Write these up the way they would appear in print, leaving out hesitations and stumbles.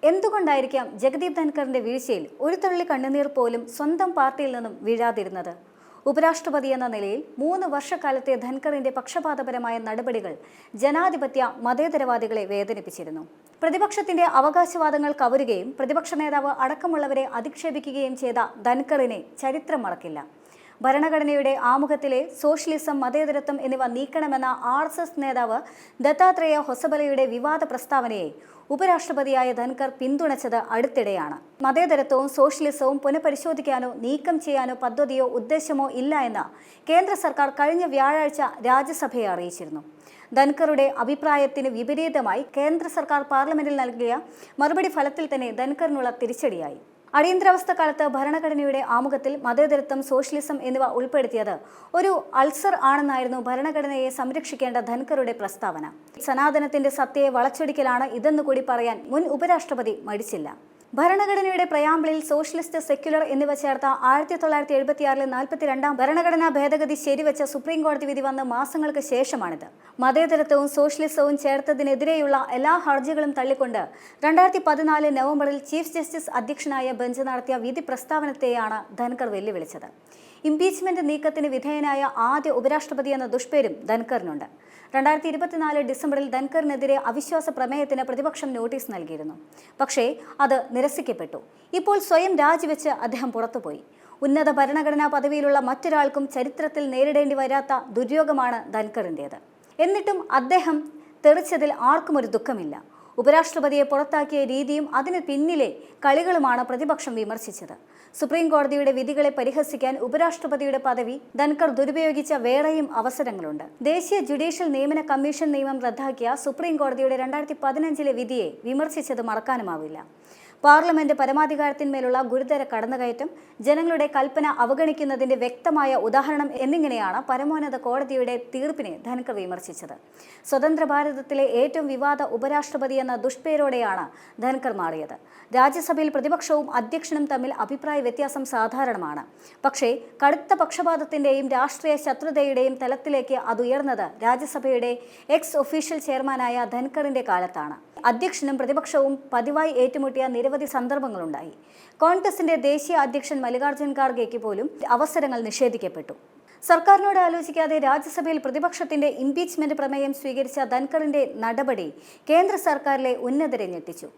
എന്തുകൊണ്ടായിരിക്കാം ജഗദീപ് ധൻഖറിന്റെ വീഴ്ചയിൽ ഒരു തുള്ളി കണ്ണുനീർ പോലും സ്വന്തം പാർട്ടിയിൽ നിന്നും വീഴാതിരുന്നത്? ഉപരാഷ്ട്രപതി എന്ന നിലയിൽ 3 വർഷക്കാലത്തെ ധൻഖറിന്റെ പക്ഷപാതപരമായ നടപടികൾ ജനാധിപത്യ മതേതരവാദികളെ വേദനിപ്പിച്ചിരുന്നു. പ്രതിപക്ഷത്തിന്റെ അവകാശവാദങ്ങൾ കവരുകയും പ്രതിപക്ഷ നേതാവ് അടക്കമുള്ളവരെ അധിക്ഷേപിക്കുകയും ചെയ്ത ധൻഖറിനെ ചരിത്രം മറക്കില്ല. ഭരണഘടനയുടെ ആമുഖത്തിലെ സോഷ്യലിസം, മതേതരത്വം എന്നിവ നീക്കണമെന്ന RSS നേതാവ് ദത്താത്രേയ ഹൊസബലയുടെ വിവാദ പ്രസ്താവനയെ ഉപരാഷ്ട്രപതിയായ ധൻഖർ പിന്തുണച്ചത് അടുത്തിടെയാണ്. മതേതരത്വവും സോഷ്യലിസവും പുനഃപരിശോധിക്കാനോ നീക്കം ചെയ്യാനോ പദ്ധതിയോ ഉദ്ദേശമോ ഇല്ല എന്ന് കേന്ദ്ര സർക്കാർ കഴിഞ്ഞ വ്യാഴാഴ്ച രാജ്യസഭയെ അറിയിച്ചിരുന്നു. ധൻഖറുടെ അഭിപ്രായത്തിന് വിപരീതമായി കേന്ദ്ര സർക്കാർ പാർലമെന്റിൽ നൽകിയ മറുപടി ഫലത്തിൽ തന്നെ ധൻഖറിനുള്ള തിരിച്ചടിയായി. അടിയന്തരാവസ്ഥ കാലത്ത് ഭരണഘടനയുടെ ആമുഖത്തിൽ മതേതരത്വം, സോഷ്യലിസം എന്നിവ ഉൾപ്പെടുത്തിയത് ഒരു അൾസർ ആണെന്നായിരുന്നു ഭരണഘടനയെ സംരക്ഷിക്കേണ്ട ധൻഖറുടെ പ്രസ്താവന. സനാതനത്തിന്റെ സത്യയെ വളച്ചൊടിക്കലാണ് ഇതെന്നുകൂടി പറയാൻ മുൻ ഉപരാഷ്ട്രപതി മടിച്ചില്ല. ഭരണഘടനയുടെ പ്രയാമ്പിളിൽ സോഷ്യലിസ്റ്റ്, സെക്യുലർ എന്നിവ ചേർത്ത 1976 42 ഭരണഘടനാ ഭേദഗതി ശരിവെച്ച സുപ്രീം കോടതി വിധി വന്ന മാസങ്ങൾക്ക് ശേഷമാണിത്. മതേതരത്വവും സോഷ്യലിസവും ചേർത്തതിനെതിരെയുള്ള എല്ലാ ഹർജികളും തള്ളിക്കൊണ്ട് 2014 നവംബറിൽ ചീഫ് ജസ്റ്റിസ് അധ്യക്ഷനായ ബെഞ്ച് നടത്തിയ വിധി പ്രസ്താവനത്തെയാണ് ധൻഖർ വെല്ലുവിളിച്ചത്. ഇംപീച്ച്മെന്റ് നീക്കത്തിന് വിധേയനായ ആദ്യ ഉപരാഷ്ട്രപതി എന്ന ദുഷ്പേരും ധൻഖറിനുണ്ട്. 2024 ഡിസംബറിൽ ധൻഖറിനെതിരെ അവിശ്വാസ പ്രമേയത്തിന് പ്രതിപക്ഷം നോട്ടീസ് നൽകിയിരുന്നു. പക്ഷേ അത് നിരസിക്കപ്പെട്ടു. ഇപ്പോൾ സ്വയം രാജിവെച്ച് അദ്ദേഹം പുറത്തുപോയി. ഉന്നത ഭരണഘടനാ പദവിയിലുള്ള മറ്റൊരാൾക്കും ചരിത്രത്തിൽ നേരിടേണ്ടി വരാത്ത ദുര്യോഗമാണ് ധൻഖറിൻ്റേത്. എന്നിട്ടും അദ്ദേഹം തെറിച്ചതിൽ ആർക്കും ഒരു ദുഃഖമില്ല. ഉപരാഷ്ട്രപതിയെ പുറത്താക്കിയ രീതിയും അതിന് പിന്നിലെ കളികളുമാണ് പ്രതിപക്ഷം വിമർശിച്ചത്. സുപ്രീം കോടതിയുടെ വിധികളെ പരിഹസിക്കാൻ ഉപരാഷ്ട്രപതിയുടെ പദവി ധൻഖർ ദുരുപയോഗിച്ച വേറെയും അവസരങ്ങളുണ്ട്. ദേശീയ ജുഡീഷ്യൽ നിയമന കമ്മീഷൻ നിയമം റദ്ദാക്കിയ സുപ്രീം കോടതിയുടെ 2015 വിധിയെ വിമർശിച്ചത് മറക്കാനുമാവില്ല. പാർലമെന്റ് പരമാധികാരത്തിന്മേലുള്ള ഗുരുതര കടന്നുകയറ്റം, ജനങ്ങളുടെ കൽപ്പന അവഗണിക്കുന്നതിന്റെ വ്യക്തമായ ഉദാഹരണം എന്നിങ്ങനെയാണ് പരമോന്നത കോടതിയുടെ തീർപ്പിനെ ധൻഖർ വിമർശിച്ചത്. സ്വതന്ത്ര ഭാരതത്തിലെ ഏറ്റവും വിവാദ ഉപരാഷ്ട്രപതി എന്ന ദുഷ്പേരോടെയാണ് ധൻഖർ മാറിയത്. രാജ്യസഭയിൽ പ്രതിപക്ഷവും അധ്യക്ഷനും തമ്മിൽ അഭിപ്രായ വ്യത്യാസം സാധാരണമാണ്. പക്ഷേ കടുത്ത പക്ഷപാതത്തിന്റെയും രാഷ്ട്രീയ ശത്രുതയുടെയും തലത്തിലേക്ക് അതുയർന്നത് രാജ്യസഭയുടെ എക്സ് ഒഫീഷ്യൽ ചെയർമാനായ ധൻഖറിന്റെ കാലത്താണ്. അധ്യക്ഷനും പ്രതിപക്ഷവും പതിവായി ഏറ്റുമുട്ടിയ നിരവധി സന്ദർഭങ്ങളുണ്ടായി. കോൺഗ്രസിന്റെ ദേശീയ അധ്യക്ഷൻ മല്ലികാർജ്ജുൻ ഖാർഗെയ്ക്ക് പോലും അവസരങ്ങൾ നിഷേധിക്കപ്പെട്ടു. സർക്കാരിനോട് ആലോചിക്കാതെ രാജ്യസഭയിൽ പ്രതിപക്ഷത്തിന്റെ ഇംപീച്ച്മെന്റ് പ്രമേയം സ്വീകരിച്ച ധൻഖറിന്റെ നടപടി കേന്ദ്ര സർക്കാരിലെ ഉന്നതരെ ഞെട്ടിച്ചു.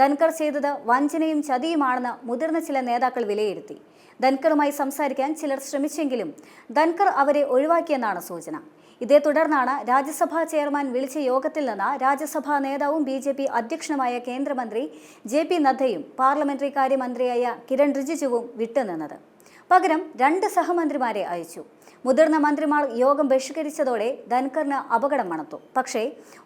ധൻഖർ ചെയ്തത് വഞ്ചനയും ചതിയുമാണെന്ന് മുതിർന്ന ചില നേതാക്കൾ വിലയിരുത്തി. ധൻഖറുമായി സംസാരിക്കാൻ ചിലർ ശ്രമിച്ചെങ്കിലും ധൻഖർ അവരെ ഒഴിവാക്കിയെന്നാണ് സൂചന. ഇതേ തുടർന്നാണ് രാജ്യസഭാ ചെയർമാൻ വിളിച്ച യോഗത്തിൽ നിന്ന് രാജ്യസഭാ നേതാവും BJP അധ്യക്ഷനുമായ കേന്ദ്രമന്ത്രി JP നദ്ദയും പാർലമെന്ററി കാര്യമന്ത്രിയായ കിരൺ റിജിജുവും വിട്ടുനിന്നത്. പകരം 2 സഹമന്ത്രിമാരെ അയച്ചു. മുതിർന്ന മന്ത്രിമാർ യോഗം ബഹിഷ്കരിച്ചതോടെ ധൻഖറിന് അപകടം മണത്തു. പക്ഷേ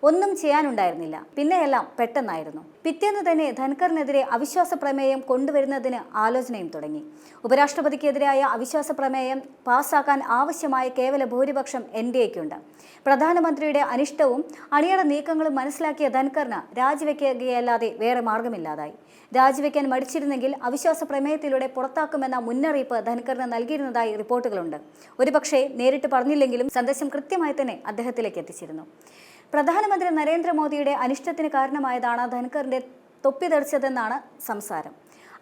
ഒന്നും ചെയ്യാനുണ്ടായിരുന്നില്ല. പിന്നെയെല്ലാം പെട്ടെന്നായിരുന്നു. പിറ്റേന്ന് തന്നെ ധൻഖറിനെതിരെ അവിശ്വാസ പ്രമേയം കൊണ്ടുവരുന്നതിന് ആലോചനയും തുടങ്ങി. ഉപരാഷ്ട്രപതിക്കെതിരായ അവിശ്വാസ പ്രമേയം പാസാക്കാൻ ആവശ്യമായ കേവല ഭൂരിപക്ഷം NDAയ്ക്കുണ്ട്. പ്രധാനമന്ത്രിയുടെ അനിഷ്ടവും അണിയറ നീക്കങ്ങളും മനസ്സിലാക്കിയ ധൻഖറിന് രാജിവെക്കുകയല്ലാതെ വേറെ മാർഗമില്ലാതായി. രാജിവെക്കാൻ മടിച്ചിരുന്നെങ്കിൽ അവിശ്വാസ പ്രമേയത്തിലൂടെ പുറത്താക്കുമെന്ന മുന്നറിയിപ്പ് ധൻഖറിന് നൽകിയിരുന്നതായി റിപ്പോർട്ടുകളുണ്ട്. ഒരുപക്ഷെ നേരിട്ട് പറഞ്ഞില്ലെങ്കിലും സന്ദേശം കൃത്യമായി തന്നെ അദ്ദേഹത്തിലേക്ക് എത്തിച്ചിരുന്നു. പ്രധാനമന്ത്രി നരേന്ദ്രമോദിയുടെ അനിഷ്ടത്തിന് കാരണമായതാണ് ധൻഖറിന്റെ തൊപ്പി തെറിച്ചതെന്നാണ് സംസാരം.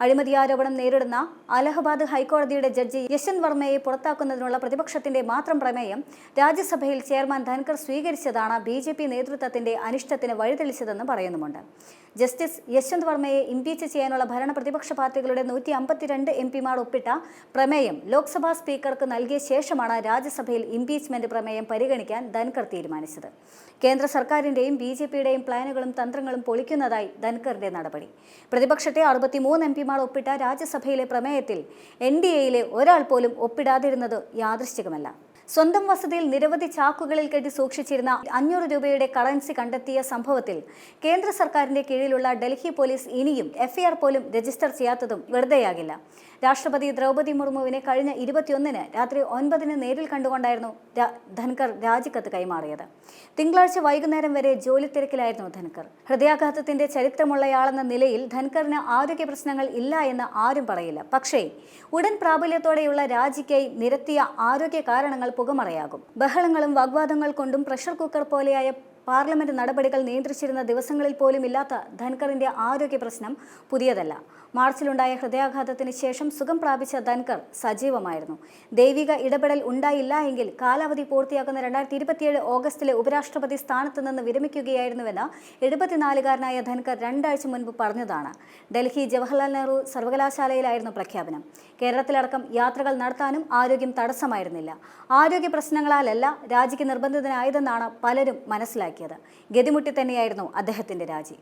അഴിമതി ആരോപണം നേരിടുന്ന അലഹബാദ് ഹൈക്കോടതിയുടെ ജഡ്ജി യശ്വന്ത് വർമ്മയെ പുറത്താക്കുന്നതിനുള്ള പ്രതിപക്ഷത്തിന്റെ മാത്രം പ്രമേയം രാജ്യസഭയിൽ ചെയർമാൻ ധൻഖർ സ്വീകരിച്ചതാണ് BJP നേതൃത്വത്തിന്റെ അനിഷ്ടത്തിന് വഴിതെളിച്ചതെന്ന് പറയുന്നുമുണ്ട്. ജസ്റ്റിസ് യശ്വന്ത് വർമ്മയെ ഇംപീച്ച് ചെയ്യാനുള്ള ഭരണ പ്രതിപക്ഷ പാർട്ടികളുടെ 152 MPമാർ ഒപ്പിട്ട പ്രമേയം ലോക്സഭാ സ്പീക്കർക്ക് നൽകിയ ശേഷമാണ് രാജ്യസഭയിൽ ഇംപീച്ച്മെന്റ് പ്രമേയം പരിഗണിക്കാൻ ധൻഖർ തീരുമാനിച്ചത്. കേന്ദ്ര സർക്കാരിന്റെയും BJPയുടെയും പ്ലാനുകളും തന്ത്രങ്ങളും പൊളിക്കുന്നതായി ധൻഖറിന്റെ നടപടി. പ്രതിപക്ഷത്തെ 63 MPമാർ ഒപ്പിട്ട രാജ്യസഭയിലെ പ്രമേയത്തിൽ NDAയിലെ ഒരാൾ പോലും ഒപ്പിടാതിരുന്നത് യാദൃശ്ചികമല്ല. സ്വന്തം വസതിയിൽ നിരവധി ചാക്കുകളിൽ കെട്ടി സൂക്ഷിച്ചിരുന്ന 500 രൂപയുടെ കറൻസി കണ്ടെത്തിയ സംഭവത്തിൽ കേന്ദ്ര സർക്കാരിന്റെ കീഴിലുള്ള ഡൽഹി പോലീസ് ഇനിയും FIR പോലും രജിസ്റ്റർ ചെയ്യാത്തതും വെറുതെയാകില്ല. രാഷ്ട്രപതി ദ്രൗപദി മുർമുവിനെ കഴിഞ്ഞ 21-ന് രാത്രി 9-ന് നേരിൽ കണ്ടുകൊണ്ടായിരുന്നു ധൻഖർ രാജിക്കത്ത് കൈമാറിയത്. തിങ്കളാഴ്ച വൈകുന്നേരം വരെ ജോലി തിരക്കിലായിരുന്നു ധൻഖർ. ഹൃദയാഘാതത്തിന്റെ ചരിത്രമുള്ളയാളെന്ന നിലയിൽ ധൻഖറിന് ആരോഗ്യ പ്രശ്നങ്ങൾ ഇല്ല എന്ന് ആരും പറയില്ല. പക്ഷേ ഉടൻ പ്രാബല്യത്തോടെയുള്ള രാജിക്കായി നിരത്തിയ ആരോഗ്യ കാരണങ്ങൾ പുകമറയാകും. ബഹളങ്ങളും വാഗ്വാദങ്ങൾ കൊണ്ടും പ്രഷർ കുക്കർ പോലെയായ പാർലമെന്റ് നടപടികൾ നിയന്ത്രിച്ചിരുന്ന ദിവസങ്ങളിൽ പോലും ഇല്ലാത്ത ധൻകറിന്റെ ആരോഗ്യ പ്രശ്നം പുതിയതല്ല. മാർച്ചിലുണ്ടായ ഹൃദയാഘാതത്തിന് ശേഷം സുഖം പ്രാപിച്ച ധൻകർ സജീവമായിരുന്നു. ദൈവിക ഇടപെടൽ ഉണ്ടായില്ല എങ്കിൽ കാലാവധി പൂർത്തിയാക്കുന്ന 2027 ഓഗസ്റ്റിലെ ഉപരാഷ്ട്രപതി സ്ഥാനത്ത് നിന്ന് വിരമിക്കുകയായിരുന്നുവെന്ന് 74-കാരനായ ധൻകർ 2 ആഴ്ച മുൻപ് പറഞ്ഞതാണ്. ഡൽഹി ജവഹർലാൽ നെഹ്റു സർവകലാശാലയിലായിരുന്നു പ്രഖ്യാപനം. കേരളത്തിലടക്കം യാത്രകൾ നടത്താനും ആരോഗ്യം തടസ്സമായിരുന്നില്ല. ആരോഗ്യ പ്രശ്നങ്ങളാലല്ല രാജിക്ക് നിർബന്ധിതനായതെന്നാണ് പലരും മനസ്സിലാക്കിയത്. ഗതിമുട്ടി തന്നെയായിരുന്നു അദ്ദേഹത്തിന്റെ രാജി.